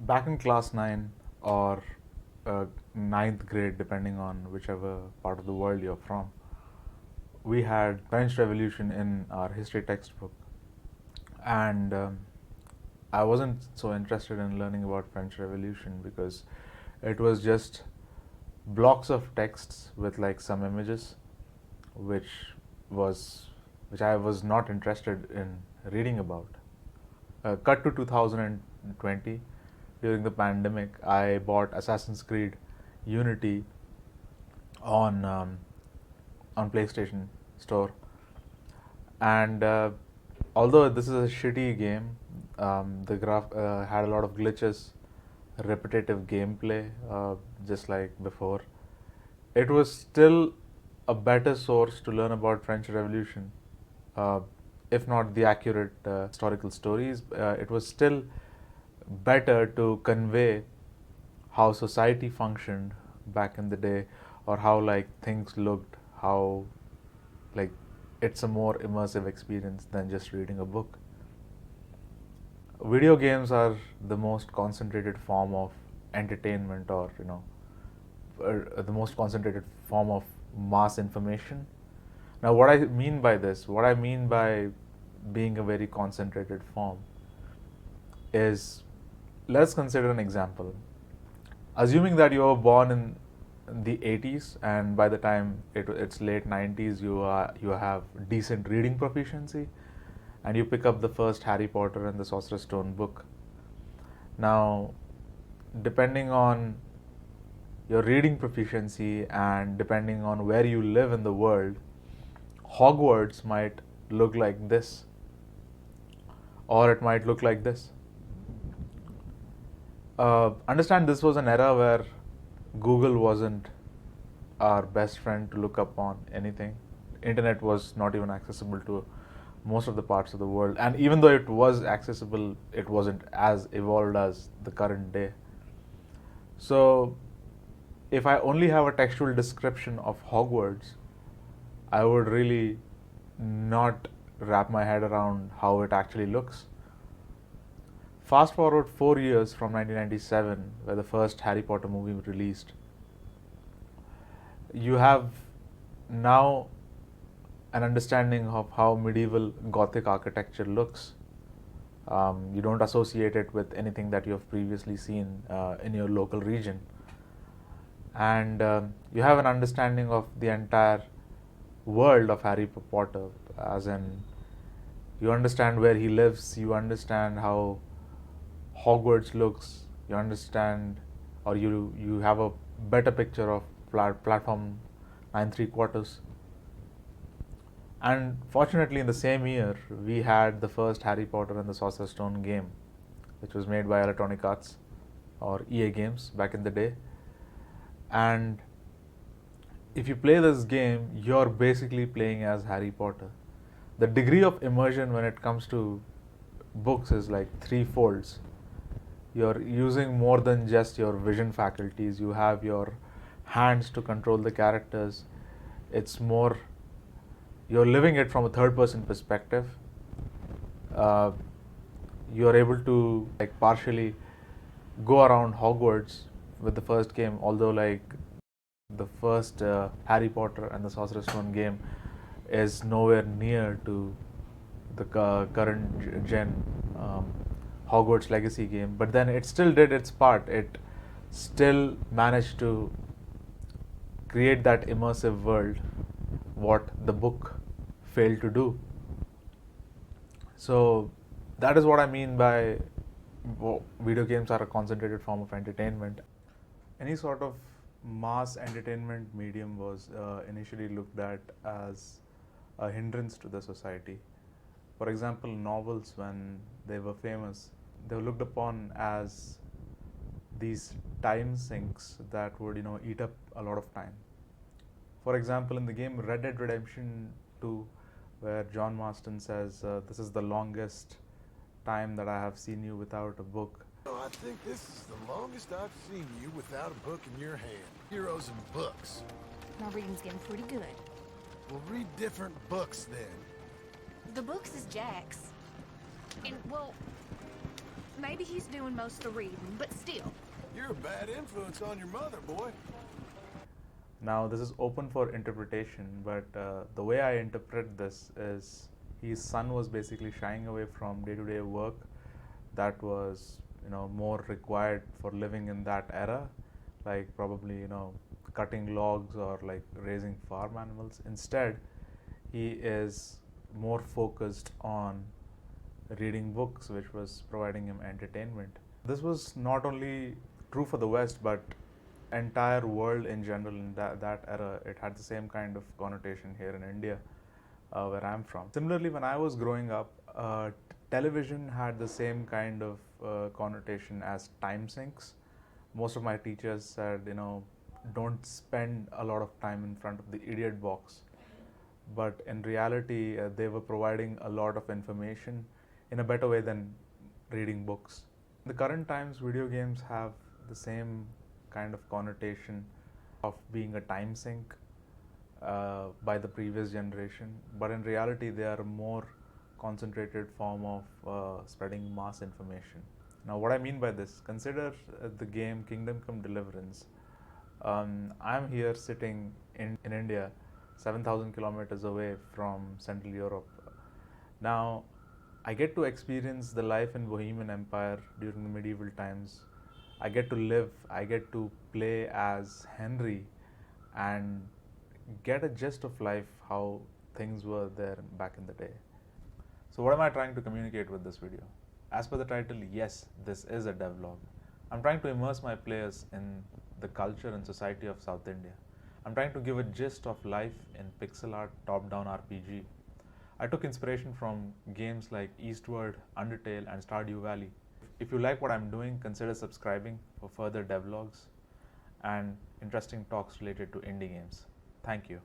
Back in class 9 or ninth grade, depending on whichever part of the world you're from, we had French Revolution in our history textbook. And I wasn't so interested in learning about French Revolution because it was just blocks of texts with like some images, which which I was not interested in reading about. Cut to 2020, during the pandemic, I bought Assassin's Creed Unity on PlayStation Store, and although this is a shitty game, the graph had a lot of glitches, repetitive gameplay, just like before. It was still a better source to learn about French Revolution, uh, if not the accurate historical stories. It was still better to convey how society functioned back in the day, or how like things looked, how like it's a more immersive experience than just reading a book. Video games are the most concentrated form of entertainment, or the most concentrated form of mass information. Now, what I mean by this, what I mean by being a very concentrated form, is, let's consider an example. Assuming that you were born in the 80s, and by the time it's late 90s, you have decent reading proficiency, and you pick up the first Harry Potter and the Sorcerer's Stone book. Now, depending on your reading proficiency and depending on where you live in the world, Hogwarts might look like this, or it might look like this. Understand, this was an era where Google wasn't our best friend to look up on anything. Internet was not even accessible to most of the parts of the world, and even though it was accessible, it wasn't as evolved as the current day. So if I only have a textual description of Hogwarts, I would really not wrap my head around how it actually looks. Fast forward 4 years from 1997, where the first Harry Potter movie was released. You have now an understanding of how medieval Gothic architecture looks. You don't associate it with anything that you have previously seen in your local region. And you have an understanding of the entire world of Harry Potter, as in, you understand where he lives, you understand how Hogwarts looks, you understand, or you have a better picture of platform 9 3/4. And fortunately, in the same year, we had the first Harry Potter and the Sorcerer's Stone game, which was made by Electronic Arts, or EA Games back in the day. And if you play this game, you're basically playing as Harry Potter. The degree of immersion when it comes to books is like threefolds. You're using more than just your vision faculties. You have your hands to control the characters. It's more, you're living it from a third person perspective. You're able to like partially go around Hogwarts with the first game, although like the first Harry Potter and the Sorcerer's Stone game is nowhere near to the current gen Hogwarts Legacy game, but then it still did its part. It still managed to create that immersive world, what the book failed to do. So that is what I mean by video games are a concentrated form of entertainment. Any sort of mass entertainment medium was initially looked at as a hindrance to the society. For example, novels, when they were famous, they were looked upon as these time sinks that would eat up a lot of time. For example, in the game Red Dead Redemption 2, where John Marston says, this is the longest time that I have seen you without a book. I think this is the longest I've seen you without a book in your hand. Heroes and books. My reading's getting pretty good. We'll read different books then. The books is Jack's. And, well, Maybe he's doing most of the reading, but still. You're a bad influence on your mother, boy. Now, this is open for interpretation, but the way I interpret this is his son was basically shying away from day-to-day work that was, more required for living in that era, like probably, cutting logs or like raising farm animals. Instead, he is more focused on reading books, which was providing him entertainment. This was not only true for the West, but entire world in general. In that era, it had the same kind of connotation here in India, where I'm from. Similarly, when I was growing up, television had the same kind of connotation as time sinks. Most of my teachers said, don't spend a lot of time in front of the idiot box. But in reality, they were providing a lot of information in a better way than reading books. In the current times, video games have the same kind of connotation of being a time sink by the previous generation, but in reality they are a more concentrated form of spreading mass information. Now, what I mean by this, consider the game Kingdom Come Deliverance. I'm here sitting in India, 7,000 kilometers away from Central Europe. Now, I get to experience the life in Bohemian Empire during the medieval times. I get to live, I get to play as Henry and get a gist of life, how things were there back in the day. So what am I trying to communicate with this video? As per the title, yes, this is a devlog. I'm trying to immerse my players in the culture and society of South India. I'm trying to give a gist of life in pixel art, top-down RPG. I took inspiration from games like Eastward, Undertale, and Stardew Valley. If you like what I'm doing, consider subscribing for further devlogs and interesting talks related to indie games. Thank you.